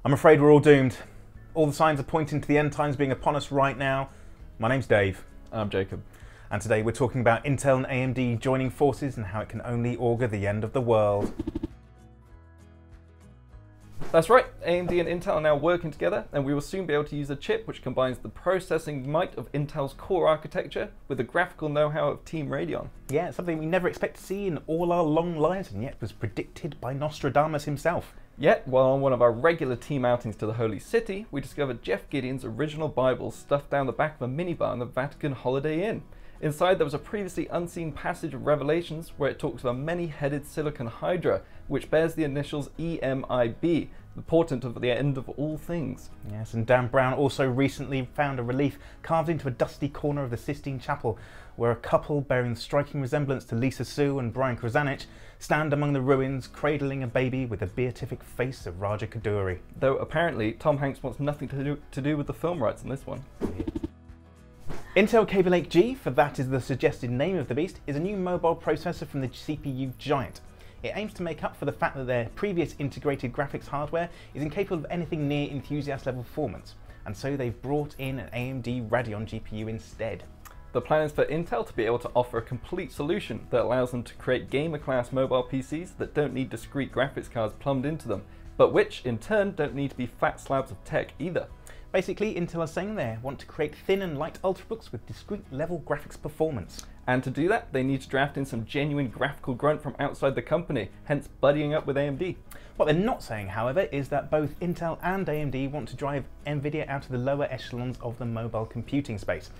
I'm afraid we're all doomed. All the signs are pointing to the end times being upon us right now. My name's Dave. I'm Jacob. And today we're talking about Intel and AMD joining forces and how it can only augur the end of the world. That's right, AMD and Intel are now working together, and we will soon be able to use a chip which combines the processing might of Intel's core architecture with the graphical know-how of Team Radeon. Yeah, it's something we never expect to see in all our long lives, and yet was predicted by Nostradamus himself. Yet, while on one of our regular team outings to the Holy City, we discovered Jeff Gideon's original Bible stuffed down the back of a minibar in the Vatican Holiday Inn. Inside there was a previously unseen passage of Revelations where it talks of a many-headed silicon hydra, which bears the initials EMIB, the portent of the end of all things. Yes, and Dan Brown also recently found a relief carved into a dusty corner of the Sistine Chapel, where a couple bearing striking resemblance to Lisa Sue and Brian Krzanich stand among the ruins, cradling a baby with the beatific face of Raja Kaduri. Though apparently Tom Hanks wants nothing to do with the film rights in this one. Intel Kaby Lake G, for that is the suggested name of the beast, is a new mobile processor from the CPU giant. It aims to make up for the fact that their previous integrated graphics hardware is incapable of anything near enthusiast level performance, and so they've brought in an AMD Radeon GPU instead. The plan is for Intel to be able to offer a complete solution that allows them to create gamer-class mobile PCs that don't need discrete graphics cards plumbed into them, but which, in turn, don't need to be fat slabs of tech either. Basically, Intel are saying they want to create thin and light ultrabooks with discrete level graphics performance. And to do that, they need to draft in some genuine graphical grunt from outside the company, hence buddying up with AMD. What they're not saying, however, is that both Intel and AMD want to drive Nvidia out of the lower echelons of the mobile computing space.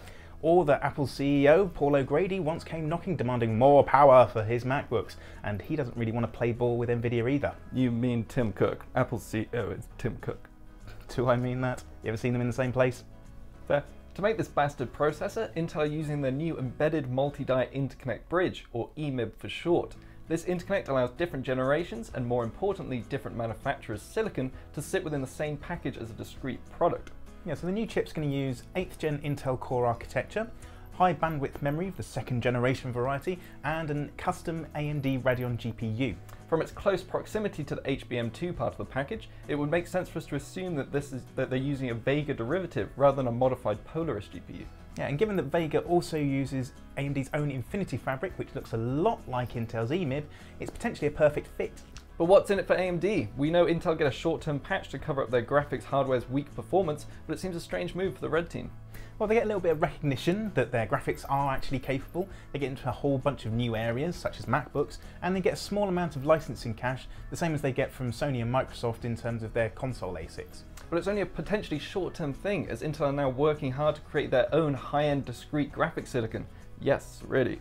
Or that Apple's CEO, Paul O'Grady, once came knocking demanding more power for his MacBooks, and he doesn't really want to play ball with Nvidia either. You mean Tim Cook. Apple's CEO is Tim Cook. Do I mean that? You ever seen them in the same place? Fair. To make this bastard processor, Intel are using their new Embedded Multi-Die Interconnect Bridge, or EMIB for short. This interconnect allows different generations, and more importantly different manufacturers' silicon, to sit within the same package as a discrete product. Yeah, so the new chip's going to use 8th gen Intel Core architecture, high bandwidth memory of the 2nd generation variety, and a custom AMD Radeon GPU. From its close proximity to the HBM2 part of the package, it would make sense for us to assume that they're using a Vega derivative rather than a modified Polaris GPU. Yeah, and given that Vega also uses AMD's own Infinity Fabric, which looks a lot like Intel's EMIB, it's potentially a perfect fit. But what's in it for AMD? We know Intel get a short-term patch to cover up their graphics hardware's weak performance, but it seems a strange move for the Red Team. Well, they get a little bit of recognition that their graphics are actually capable, they get into a whole bunch of new areas, such as MacBooks, and they get a small amount of licensing cash, the same as they get from Sony and Microsoft in terms of their console ASICs. But it's only a potentially short-term thing, as Intel are now working hard to create their own high-end discrete graphics silicon. Yes, really.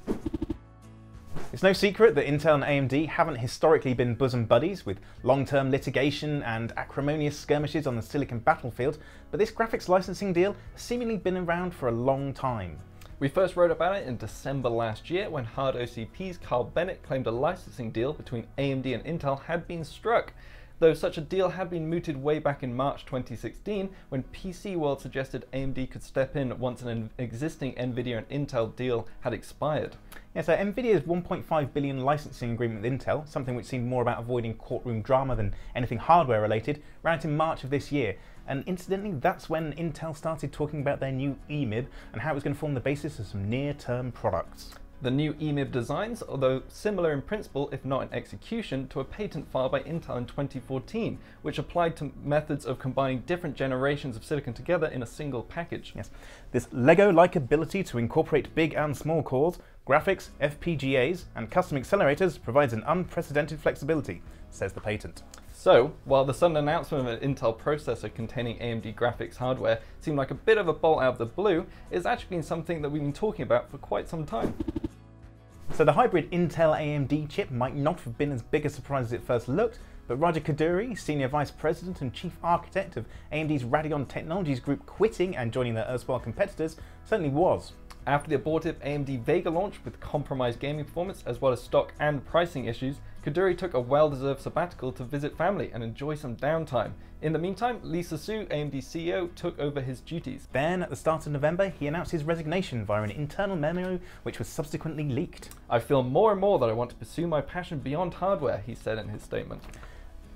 It's no secret that Intel and AMD haven't historically been bosom buddies, with long-term litigation and acrimonious skirmishes on the silicon battlefield, but this graphics licensing deal has seemingly been around for a long time. We first wrote about it in December last year when Hard OCP's Kyle Bennett claimed a licensing deal between AMD and Intel had been struck, though such a deal had been mooted way back in March 2016 when PC World suggested AMD could step in once an existing Nvidia and Intel deal had expired. Yeah, so Nvidia's $1.5 billion licensing agreement with Intel, something which seemed more about avoiding courtroom drama than anything hardware related, ran out in March of this year. And incidentally, that's when Intel started talking about their new EMIB and how it was going to form the basis of some near-term products. The new EMIB designs, although similar in principle if not in execution, to a patent filed by Intel in 2014, which applied to methods of combining different generations of silicon together in a single package. Yes, this Lego-like ability to incorporate big and small cores, graphics, FPGAs, and custom accelerators provides an unprecedented flexibility, says the patent. So, while the sudden announcement of an Intel processor containing AMD graphics hardware seemed like a bit of a bolt out of the blue, it's actually been something that we've been talking about for quite some time. So the hybrid Intel-AMD chip might not have been as big a surprise as it first looked, but Raja Kaduri, Senior Vice President and Chief Architect of AMD's Radeon Technologies Group, quitting and joining their erstwhile competitors, certainly was. After the abortive AMD Vega launch with compromised gaming performance as well as stock and pricing issues, Kaduri took a well-deserved sabbatical to visit family and enjoy some downtime. In the meantime, Lisa Sue, AMD CEO, took over his duties. Then, at the start of November, he announced his resignation via an internal memo which was subsequently leaked. I feel more and more that I want to pursue my passion beyond hardware, he said in his statement.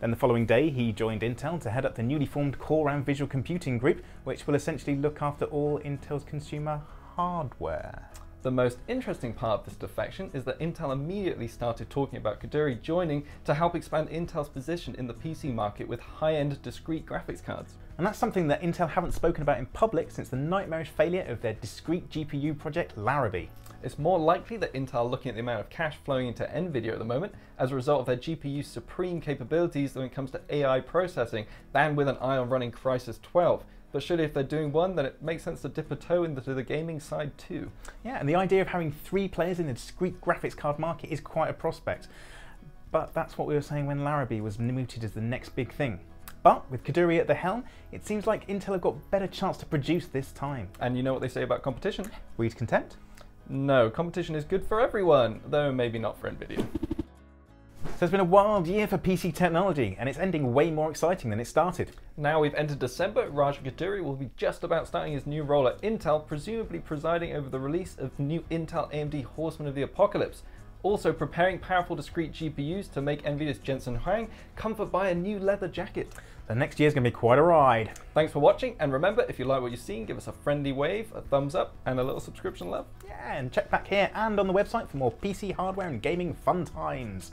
Then the following day he joined Intel to head up the newly formed Core and Visual Computing Group, which will essentially look after all Intel's consumer hardware. The most interesting part of this defection is that Intel immediately started talking about Kaduri joining to help expand Intel's position in the PC market with high-end discrete graphics cards. And that's something that Intel haven't spoken about in public since the nightmarish failure of their discrete GPU project Larrabee. It's more likely that Intel are looking at the amount of cash flowing into Nvidia at the moment as a result of their GPU's supreme capabilities when it comes to AI processing than with an eye on running Crysis 12. But surely if they're doing one, then it makes sense to dip a toe into the gaming side too. Yeah, and the idea of having 3 players in the discrete graphics card market is quite a prospect. But that's what we were saying when Larrabee was mooted as the next big thing. But with Kaduri at the helm, it seems like Intel have got a better chance to produce this time. And you know what they say about competition? Breeds contempt? No, competition is good for everyone, though maybe not for Nvidia. So it's been a wild year for PC technology, and it's ending way more exciting than it started. Now we've entered December, Raja Kaduri will be just about starting his new role at Intel, presumably presiding over the release of the new Intel AMD Horseman of the Apocalypse. Also preparing powerful discrete GPUs to make Nvidia's Jensen Huang comfort buy a new leather jacket. The next year's going to be quite a ride. Thanks for watching, and remember, if you like what you've seen, give us a friendly wave, a thumbs up, and a little subscription love. Yeah, and check back here and on the website for more PC hardware and gaming fun times.